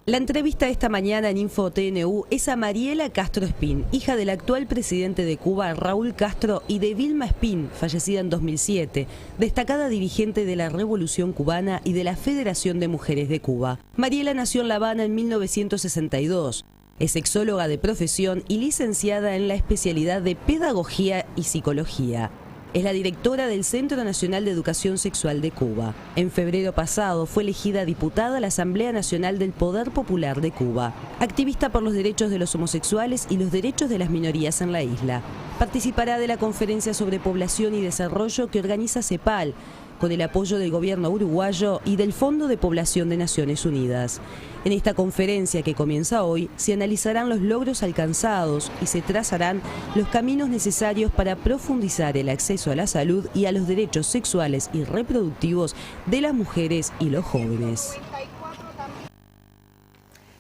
La entrevista esta mañana en InfoTNU es a Mariela Castro Espín, hija del actual presidente de Cuba, Raúl Castro, y de Vilma Espín, fallecida en 2007, destacada dirigente de la Revolución Cubana y de la Federación de Mujeres de Cuba. Mariela nació en La Habana en 1962. Es sexóloga de profesión y licenciada en la especialidad de Pedagogía y Psicología. Es la directora del Centro Nacional de Educación Sexual de Cuba. En febrero pasado fue elegida diputada a la Asamblea Nacional del Poder Popular de Cuba. Activista por los derechos de los homosexuales y los derechos de las minorías en la isla. Participará de la conferencia sobre población y desarrollo que organiza CEPAL, con el apoyo del gobierno uruguayo y del Fondo de Población de Naciones Unidas. En esta conferencia que comienza hoy, se analizarán los logros alcanzados y se trazarán los caminos necesarios para profundizar el acceso a la salud y a los derechos sexuales y reproductivos de las mujeres y los jóvenes.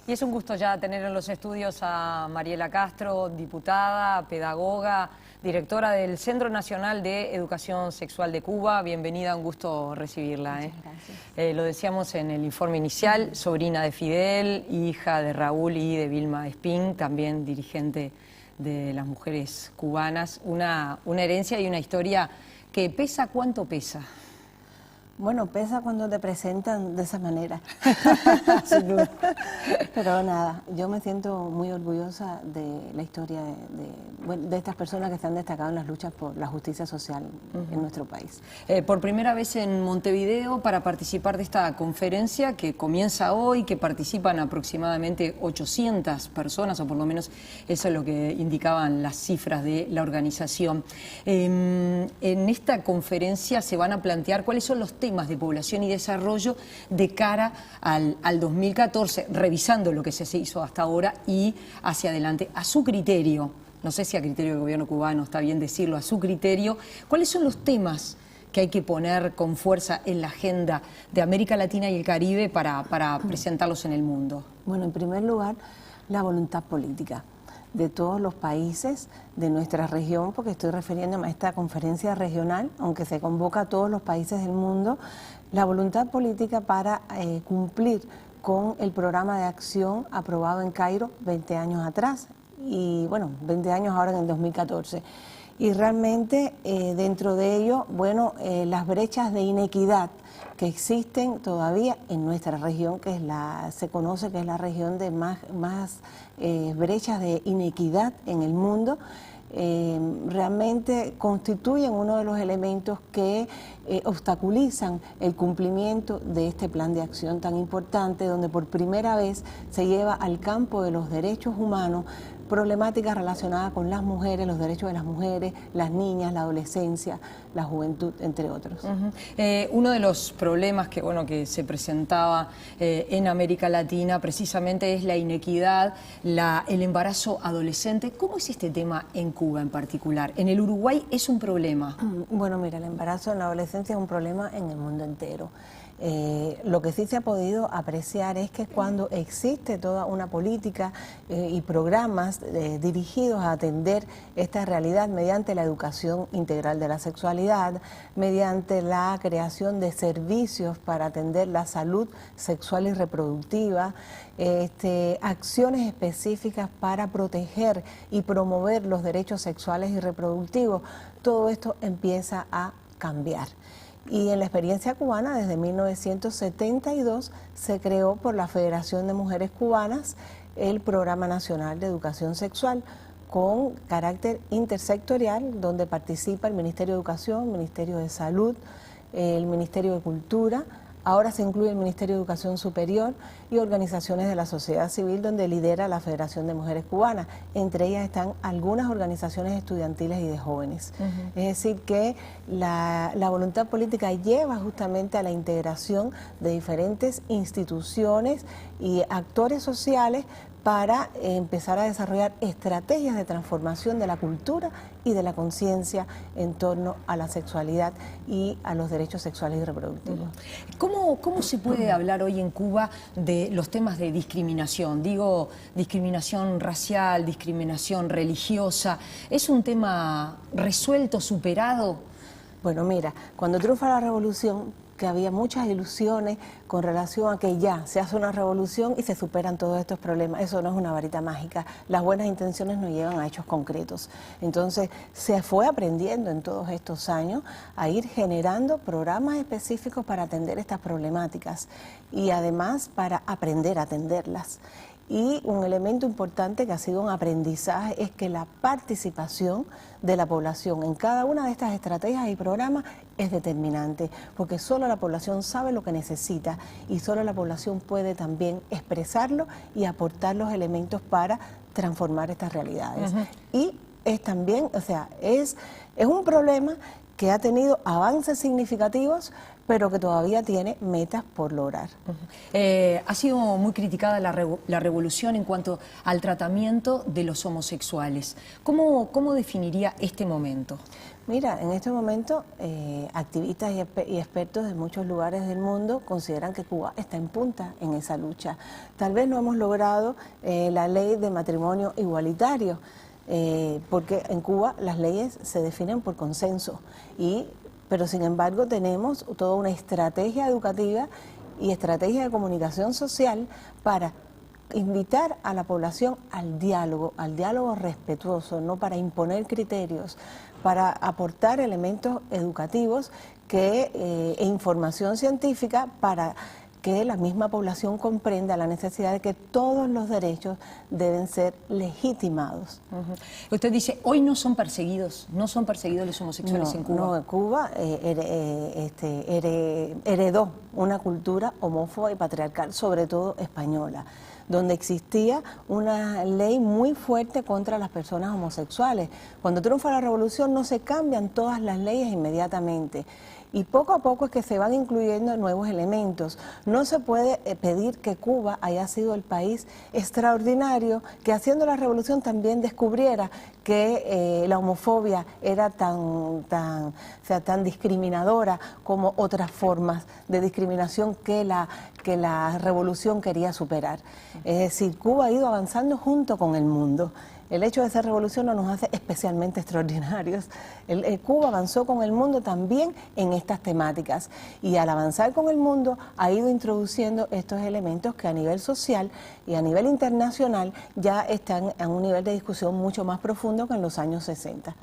Y es un gusto ya tener en los estudios a Mariela Castro, diputada, pedagoga, directora del Centro Nacional de Educación Sexual de Cuba. Bienvenida, un gusto recibirla. Muchas gracias. Lo decíamos en el informe inicial, sobrina de Fidel, hija de Raúl y de Vilma Espín, también dirigente de las mujeres cubanas. Una herencia y una historia que pesa. ¿Cuánto pesa? Bueno, pesa cuando te presentan de esa manera. Sin duda. Pero nada, yo me siento muy orgullosa de la historia de estas personas que están destacado en las luchas por la justicia social en nuestro país. Por primera vez en Montevideo para participar de esta conferencia que comienza hoy, que participan aproximadamente 800 personas, o por lo menos eso es lo que indicaban las cifras de la organización. En esta conferencia se van a plantear cuáles son los temas de población y desarrollo de cara al 2014, revisando lo que se hizo hasta ahora y hacia adelante. A su criterio, no sé si a criterio del gobierno cubano, está bien decirlo, a su criterio, ¿cuáles son los temas que hay que poner con fuerza en la agenda de América Latina y el Caribe para presentarlos en el mundo? Bueno, en primer lugar, la voluntad política de todos los países de nuestra región, porque estoy refiriéndome a esta conferencia regional, aunque se convoca a todos los países del mundo, la voluntad política para cumplir con el programa de acción aprobado en Cairo 20 años atrás, y bueno, 20 años ahora en el 2014. Y realmente dentro de ello, bueno, las brechas de inequidad que existen todavía en nuestra región, que es se conoce que es la región de más brechas de inequidad en el mundo, realmente constituyen uno de los elementos que obstaculizan el cumplimiento de este plan de acción tan importante, donde por primera vez se lleva al campo de los derechos humanos problemáticas relacionadas con las mujeres, los derechos de las mujeres, las niñas, la adolescencia, la juventud, entre otros. Uno de los problemas que se presentaba en América Latina precisamente es la inequidad, el embarazo adolescente. ¿Cómo es este tema en Cuba en particular? ¿En el Uruguay es un problema? Bueno, mira, el embarazo en la adolescencia es un problema en el mundo entero. Lo que sí se ha podido apreciar es que cuando existe toda una política y programas dirigidos a atender esta realidad mediante la educación integral de la sexualidad, mediante la creación de servicios para atender la salud sexual y reproductiva, acciones específicas para proteger y promover los derechos sexuales y reproductivos, todo esto empieza a cambiar. Y en la experiencia cubana, desde 1972, se creó por la Federación de Mujeres Cubanas el Programa Nacional de Educación Sexual, con carácter intersectorial, donde participa el Ministerio de Educación, el Ministerio de Salud, el Ministerio de Cultura. Ahora se incluye el Ministerio de Educación Superior y organizaciones de la sociedad civil, donde lidera la Federación de Mujeres Cubanas. Entre ellas están algunas organizaciones estudiantiles y de jóvenes. Es decir, que la voluntad política lleva justamente a la integración de diferentes instituciones y actores sociales para empezar a desarrollar estrategias de transformación de la cultura y de la conciencia en torno a la sexualidad y a los derechos sexuales y reproductivos. ¿Cómo se puede hablar hoy en Cuba de los temas de discriminación? Digo, discriminación racial, discriminación religiosa. ¿Es un tema resuelto, superado? Bueno, mira, cuando triunfa la revolución, que había muchas ilusiones con relación a que ya se hace una revolución y se superan todos estos problemas. Eso no es una varita mágica. Las buenas intenciones nos llevan a hechos concretos. Entonces, se fue aprendiendo en todos estos años a ir generando programas específicos para atender estas problemáticas y además para aprender a atenderlas. Y un elemento importante que ha sido un aprendizaje es que la participación de la población en cada una de estas estrategias y programas es determinante, porque solo la población sabe lo que necesita y solo la población puede también expresarlo y aportar los elementos para transformar estas realidades. Y es también, o sea, es un problema que ha tenido avances significativos, pero que todavía tiene metas por lograr. Ha sido muy criticada la revolución en cuanto al tratamiento de los homosexuales. ¿Cómo definiría este momento? Mira, en este momento activistas y expertos de muchos lugares del mundo consideran que Cuba está en punta en esa lucha. Tal vez no hemos logrado la ley de matrimonio igualitario, porque en Cuba las leyes se definen por consenso, pero sin embargo tenemos toda una estrategia educativa y estrategia de comunicación social para invitar a la población al diálogo respetuoso, no para imponer criterios, para aportar elementos educativos e información científica para que la misma población comprenda la necesidad de que todos los derechos deben ser legitimados. Usted dice, hoy no son perseguidos los homosexuales en Cuba. No, Cuba heredó una cultura homófoba y patriarcal, sobre todo española, donde existía una ley muy fuerte contra las personas homosexuales. Cuando triunfa la revolución no se cambian todas las leyes inmediatamente. Y poco a poco es que se van incluyendo nuevos elementos. No se puede pedir que Cuba haya sido el país extraordinario que haciendo la revolución también descubriera que la homofobia era tan discriminadora como otras formas de discriminación que la revolución quería superar. Es decir, Cuba ha ido avanzando junto con el mundo. El hecho de ser revolución no nos hace especialmente extraordinarios. Cuba avanzó con el mundo también en estas temáticas y al avanzar con el mundo ha ido introduciendo estos elementos que a nivel social y a nivel internacional ya están en un nivel de discusión mucho más profundo que en los años 60.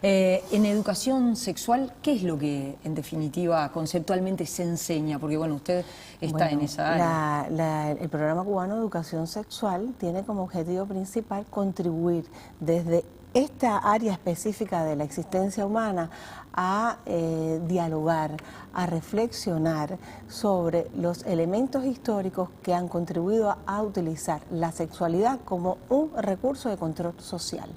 En educación sexual, ¿qué es lo que en definitiva conceptualmente se enseña? Porque bueno, usted está en esa área. El programa cubano de educación sexual tiene como objetivo principal contribuir desde esta área específica de la existencia humana a dialogar, a reflexionar sobre los elementos históricos que han contribuido a utilizar la sexualidad como un recurso de control social.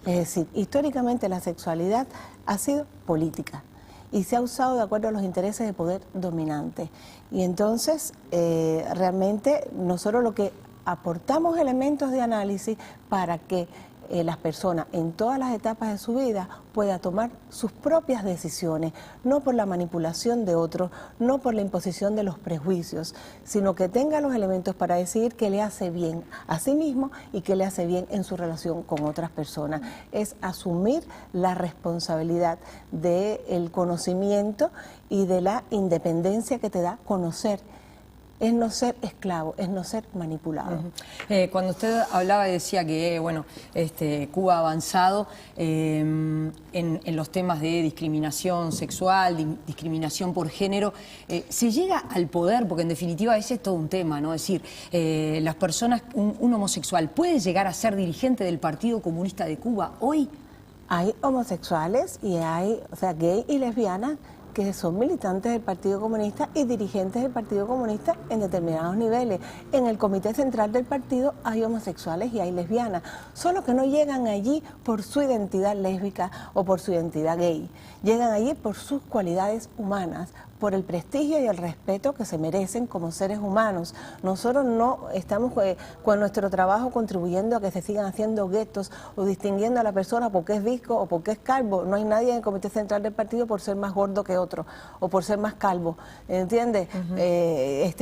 Es decir, históricamente la sexualidad ha sido política y se ha usado de acuerdo a los intereses de poder dominante. Y entonces, realmente, nosotros lo que aportamos elementos de análisis para que las personas en todas las etapas de su vida puedan tomar sus propias decisiones, no por la manipulación de otros, no por la imposición de los prejuicios, sino que tenga los elementos para decidir qué le hace bien a sí mismo y qué le hace bien en su relación con otras personas. Es asumir la responsabilidad del conocimiento y de la independencia que te da conocer. Es no ser esclavo, es no ser manipulado. Cuando usted hablaba y decía que bueno, Cuba ha avanzado en los temas de discriminación sexual, discriminación por género, se llega al poder, porque en definitiva ese es todo un tema, ¿no? Es decir, las personas, un homosexual, ¿puede llegar a ser dirigente del Partido Comunista de Cuba hoy? Hay homosexuales y hay, o sea, gay y lesbianas que son militantes del Partido Comunista y dirigentes del Partido Comunista en determinados niveles. En el Comité Central del Partido hay homosexuales y hay lesbianas, solo que no llegan allí por su identidad lésbica o por su identidad gay. Llegan allí por sus cualidades humanas, por el prestigio y el respeto que se merecen como seres humanos. Nosotros no estamos con nuestro trabajo contribuyendo a que se sigan haciendo guetos o distinguiendo a la persona porque es visco o porque es calvo. No hay nadie en el Comité Central del Partido por ser más gordo que otro o por ser más calvo, ¿entiendes?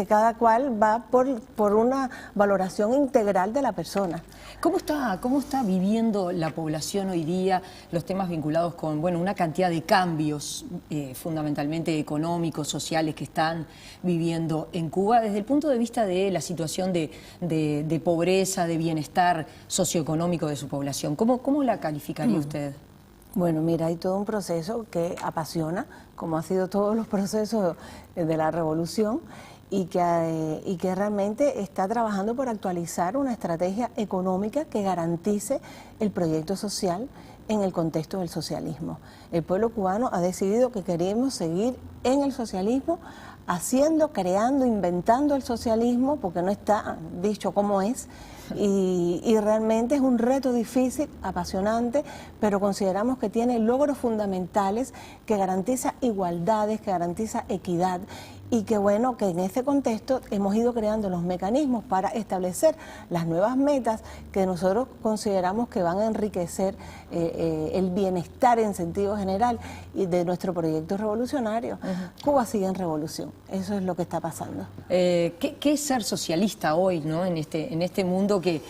Cada cual va por una valoración integral de la persona. ¿Cómo está viviendo la población hoy día los temas vinculados con, bueno, una cantidad de cambios fundamentalmente económicos, económicos, sociales que están viviendo en Cuba, desde el punto de vista de la situación de pobreza, de bienestar socioeconómico de su población. ¿Cómo la calificaría usted? Bueno, mira, hay todo un proceso que apasiona, como ha sido todos los procesos de la revolución, y que realmente está trabajando por actualizar una estrategia económica que garantice el proyecto social en el contexto del socialismo. El pueblo cubano ha decidido que queremos seguir en el socialismo, haciendo, creando, inventando el socialismo, porque no está dicho cómo es, y realmente es un reto difícil, apasionante, pero consideramos que tiene logros fundamentales, que garantiza igualdades, que garantiza equidad, y que bueno, que en ese contexto hemos ido creando los mecanismos para establecer las nuevas metas que nosotros consideramos que van a enriquecer el bienestar en sentido general y de nuestro proyecto revolucionario. Cuba sigue en revolución, eso es lo que está pasando. ¿Qué es ser socialista hoy, ¿no? en este mundo que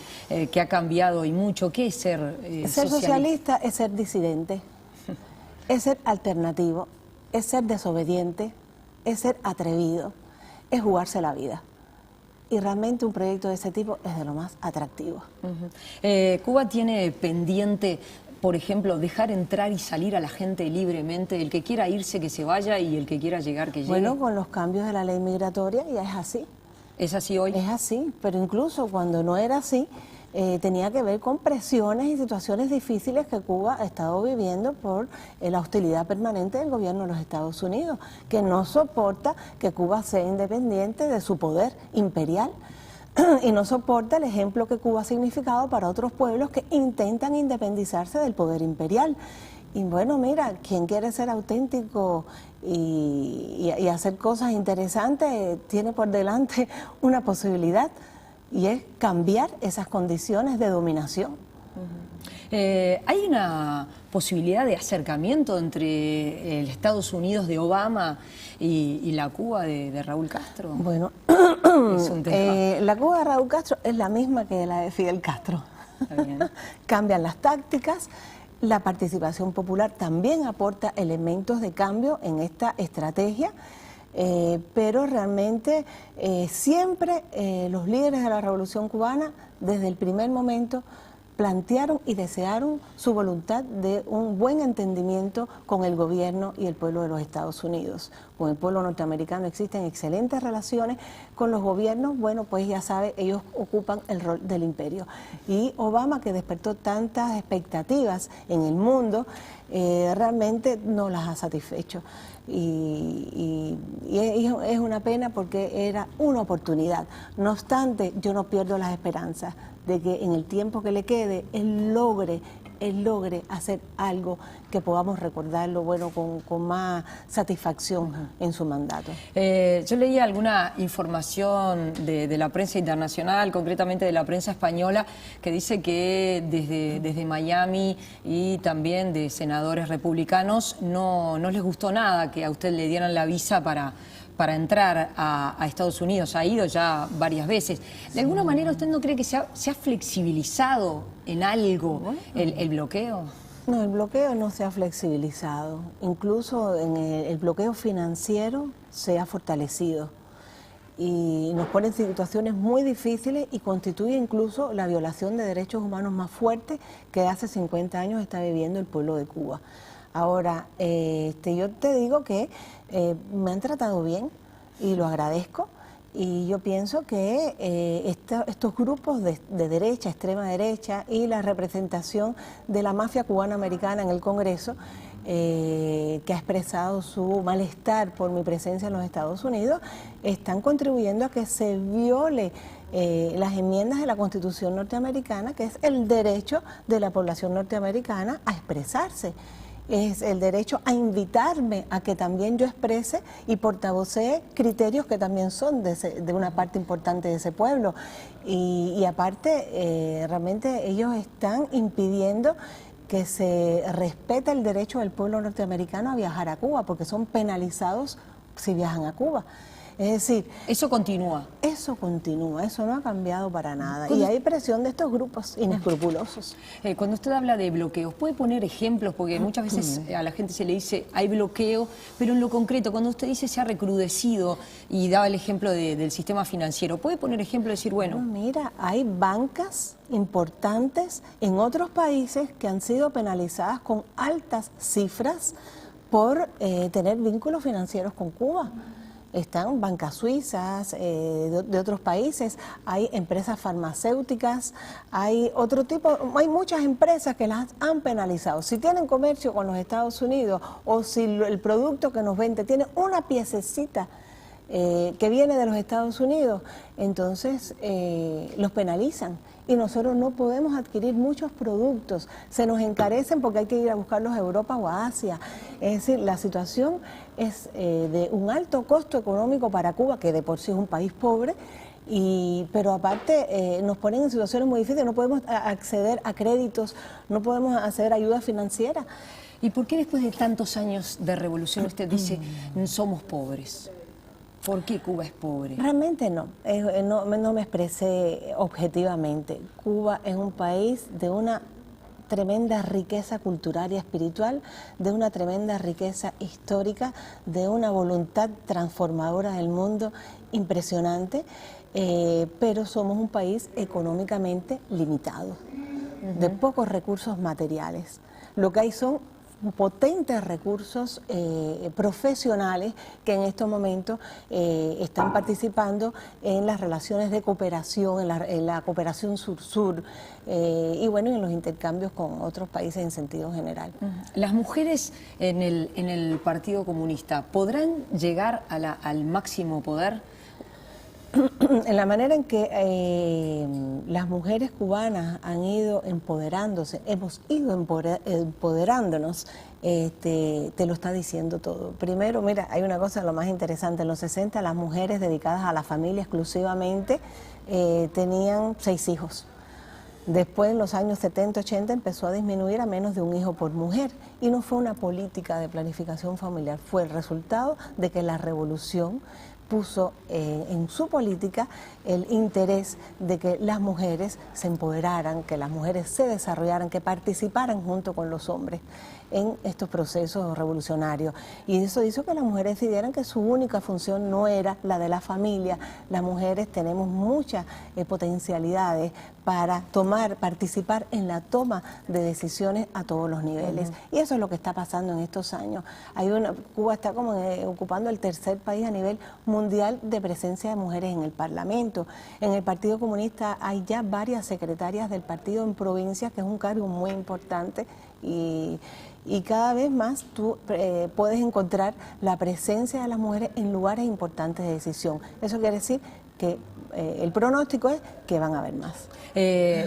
ha cambiado y mucho? ¿Qué es ser socialista? Ser socialista es ser disidente, es ser alternativo, es ser desobediente, es ser atrevido, es jugarse la vida. Y realmente un proyecto de ese tipo es de lo más atractivo. Cuba tiene pendiente, por ejemplo, dejar entrar y salir a la gente libremente, el que quiera irse que se vaya y el que quiera llegar que llegue. Bueno, con los cambios de la ley migratoria ya es así. ¿Es así hoy? Es así, pero incluso cuando no era así, tenía que ver con presiones y situaciones difíciles que Cuba ha estado viviendo por la hostilidad permanente del gobierno de los Estados Unidos, que no soporta que Cuba sea independiente de su poder imperial y no soporta el ejemplo que Cuba ha significado para otros pueblos que intentan independizarse del poder imperial. Y bueno, mira, quien quiere ser auténtico y hacer cosas interesantes tiene por delante una posibilidad, y es cambiar esas condiciones de dominación. ¿Hay una posibilidad de acercamiento entre el Estados Unidos de Obama y la Cuba de Raúl Castro? Bueno, es un tema. La Cuba de Raúl Castro es la misma que la de Fidel Castro. Está bien. Cambian las tácticas, la participación popular también aporta elementos de cambio en esta estrategia. Pero realmente siempre los líderes de la Revolución Cubana, desde el primer momento, plantearon y desearon su voluntad de un buen entendimiento con el gobierno y el pueblo de los Estados Unidos. Con el pueblo norteamericano existen excelentes relaciones, con los gobiernos, bueno, pues ya sabe, ellos ocupan el rol del imperio. Y Obama, que despertó tantas expectativas en el mundo, realmente no las ha satisfecho. Y es una pena porque era una oportunidad. No obstante, yo no pierdo las esperanzas de que en el tiempo que le quede, él logre hacer algo que podamos recordarlo, bueno, con más satisfacción en su mandato. Yo leí alguna información de la prensa internacional, concretamente de la prensa española, que dice que desde Miami y también de senadores republicanos no les gustó nada que a usted le dieran la visa para entrar a Estados Unidos. Ha ido ya varias veces. ¿De alguna manera usted no cree que se ha flexibilizado en algo el bloqueo? No, el bloqueo no se ha flexibilizado. Incluso en el bloqueo financiero se ha fortalecido. Y nos pone en situaciones muy difíciles y constituye incluso la violación de derechos humanos más fuerte que hace 50 años está viviendo el pueblo de Cuba. Ahora, yo te digo que me han tratado bien y lo agradezco, y yo pienso que estos grupos de derecha, extrema derecha, y la representación de la mafia cubana-americana en el Congreso, que ha expresado su malestar por mi presencia en los Estados Unidos, están contribuyendo a que se viole las enmiendas de la Constitución norteamericana, que es el derecho de la población norteamericana a expresarse. Es el derecho a invitarme a que también yo exprese y portavocee criterios que también son de una parte importante de ese pueblo. Y aparte, realmente ellos están impidiendo que se respete el derecho del pueblo norteamericano a viajar a Cuba, porque son penalizados si viajan a Cuba. Es decir, eso continúa. Eso continúa, eso no ha cambiado para nada. Y hay presión de estos grupos inescrupulosos. Cuando usted habla de bloqueos, ¿puede poner ejemplos? Porque muchas veces a la gente se le dice hay bloqueo, pero en lo concreto, cuando usted dice se ha recrudecido y daba el ejemplo del sistema financiero, ¿puede poner ejemplo y decir, bueno? Mira, hay bancas importantes en otros países que han sido penalizadas con altas cifras por tener vínculos financieros con Cuba. Están bancas suizas de otros países, hay empresas farmacéuticas, hay otro tipo, hay muchas empresas que las han penalizado. Si tienen comercio con los Estados Unidos o si el producto que nos vende tiene una piececita que viene de los Estados Unidos, entonces los penalizan. Y nosotros no podemos adquirir muchos productos, se nos encarecen porque hay que ir a buscarlos a Europa o a Asia. Es decir, la situación es de un alto costo económico para Cuba, que de por sí es un país pobre, pero aparte nos ponen en situaciones muy difíciles, no podemos acceder a créditos, no podemos acceder a ayuda financiera. ¿Y por qué después de tantos años de revolución usted dice somos pobres? ¿Por qué Cuba es pobre? Realmente no me expresé objetivamente. Cuba es un país de una tremenda riqueza cultural y espiritual, de una tremenda riqueza histórica, de una voluntad transformadora del mundo impresionante, pero somos un país económicamente limitado, de pocos recursos materiales. Lo que hay son potentes recursos profesionales que en estos momentos están participando en las relaciones de cooperación, en la cooperación sur-sur y bueno, en los intercambios con otros países en sentido general. ¿Las mujeres en el Partido Comunista podrán llegar al máximo poder? En la manera en que las mujeres cubanas han ido empoderándose, hemos ido empoderándonos, te lo está diciendo todo. Primero, mira, hay una cosa lo más interesante, en los 60 las mujeres dedicadas a la familia exclusivamente tenían 6 hijos. Después, en los años 70, 80, empezó a disminuir a menos de un hijo por mujer. Y no fue una política de planificación familiar, fue el resultado de que la revolución puso en su política el interés de que las mujeres se empoderaran, que las mujeres se desarrollaran, que participaran junto con los hombres en estos procesos revolucionarios. Y eso hizo que las mujeres decidieran que su única función no era la de la familia. Las mujeres tenemos muchas potencialidades para participar en la toma de decisiones a todos los niveles. Y eso es lo que está pasando en estos años. Cuba está como ocupando el tercer país a nivel mundial de presencia de mujeres en el Parlamento. En el Partido Comunista hay ya varias secretarias del partido en provincias, que es un cargo muy importante, y cada vez más tú puedes encontrar la presencia de las mujeres en lugares importantes de decisión. Eso quiere decir que el pronóstico es que van a haber más.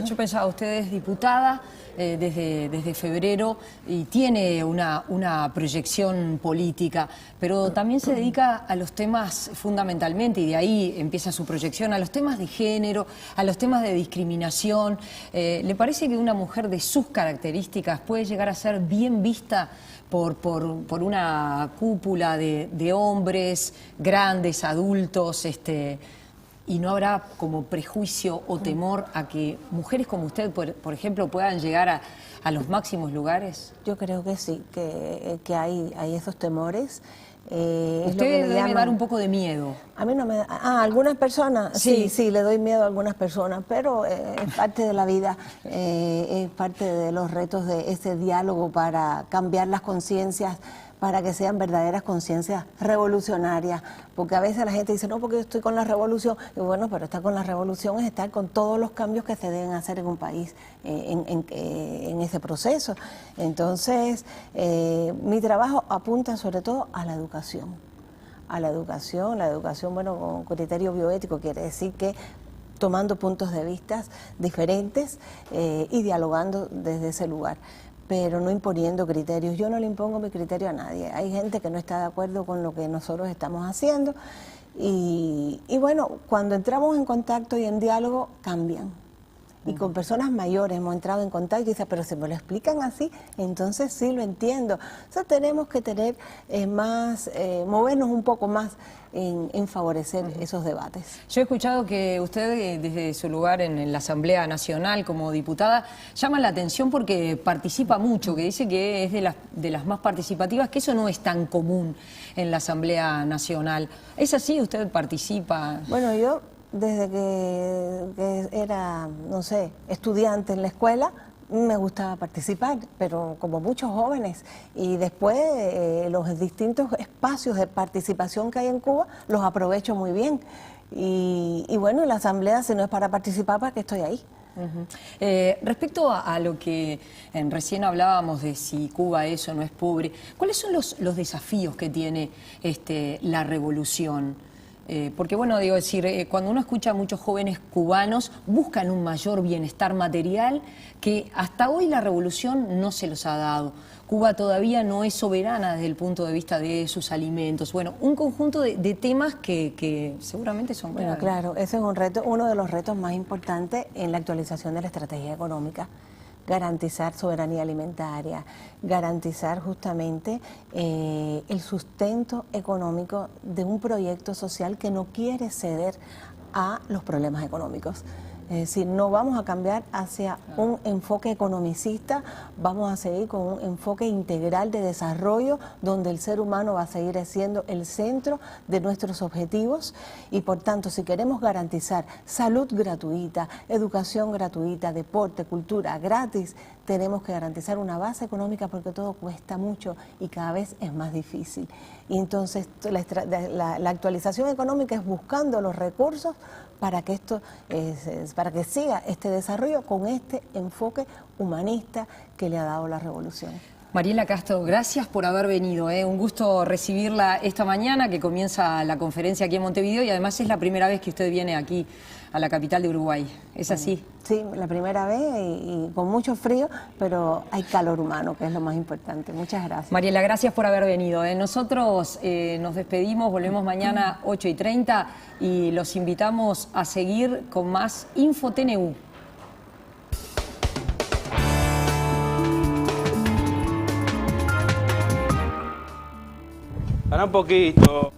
Yo pensaba, usted es diputada desde febrero y tiene una proyección política, pero también se dedica a los temas fundamentalmente, y de ahí empieza su proyección, a los temas de género, a los temas de discriminación. ¿Le parece que una mujer de sus características puede llegar a ser bien vista por una cúpula de hombres grandes, adultos, y no habrá como prejuicio o temor a que mujeres como usted, por ejemplo, puedan llegar a los máximos lugares? Yo creo que sí, que hay esos temores. Usted debe dar un poco de miedo. A mí no me da. ¿Algunas personas? Sí, le doy miedo a algunas personas, pero es parte de la vida, es parte de los retos de ese diálogo para cambiar las conciencias, para que sean verdaderas conciencias revolucionarias, porque a veces la gente dice, no, porque yo estoy con la revolución, y bueno, pero estar con la revolución es estar con todos los cambios que se deben hacer en un país en ese proceso. Entonces, mi trabajo apunta sobre todo a la educación, bueno, con criterio bioético, quiere decir que tomando puntos de vista diferentes y dialogando desde ese lugar, pero no imponiendo criterios. Yo no le impongo mi criterio a nadie. Hay gente que no está de acuerdo con lo que nosotros estamos haciendo y bueno, cuando entramos en contacto y en diálogo cambian. y con personas mayores hemos entrado en contacto y dice, pero si me lo explican así, entonces sí lo entiendo. O sea, tenemos que tener movernos un poco más en favorecer esos debates. Yo he escuchado que usted, desde su lugar en la Asamblea Nacional como diputada, llama la atención porque participa mucho, que dice que es de las más participativas, que eso no es tan común en la Asamblea Nacional. ¿Es así? ¿Usted participa? Bueno, yo desde que era, no sé, estudiante en la escuela, me gustaba participar, pero como muchos jóvenes, y después los distintos espacios de participación que hay en Cuba los aprovecho muy bien. Y bueno, la Asamblea, si no es para participar, ¿para qué estoy ahí? Respecto a lo que recién hablábamos de si Cuba es o no es pobre, ¿cuáles son los desafíos que tiene la revolución? Porque bueno, digo, decir, cuando uno escucha a muchos jóvenes cubanos, buscan un mayor bienestar material que hasta hoy la revolución no se los ha dado. Cuba todavía no es soberana desde el punto de vista de sus alimentos. Bueno, un conjunto de temas que seguramente son claves. Bueno, claro, ese es un reto, uno de los retos más importantes en la actualización de la estrategia económica. Garantizar soberanía alimentaria, garantizar justamente el sustento económico de un proyecto social que no quiere ceder a los problemas económicos. Es decir, no vamos a cambiar hacia un enfoque economicista, vamos a seguir con un enfoque integral de desarrollo donde el ser humano va a seguir siendo el centro de nuestros objetivos y por tanto si queremos garantizar salud gratuita, educación gratuita, deporte, cultura gratis, tenemos que garantizar una base económica porque todo cuesta mucho y cada vez es más difícil. Y entonces la actualización económica es buscando los recursos para que para que siga este desarrollo con este enfoque humanista que le ha dado la revolución. Mariela Castro, gracias por haber venido. Un gusto recibirla esta mañana, que comienza la conferencia aquí en Montevideo y además es la primera vez que usted viene aquí a la capital de Uruguay. ¿Es así? Sí, la primera vez y con mucho frío, pero hay calor humano, que es lo más importante. Muchas gracias. Mariela, gracias por haber venido. Nosotros nos despedimos, volvemos mañana 8:30 y los invitamos a seguir con más InfoTNU. Para un poquito.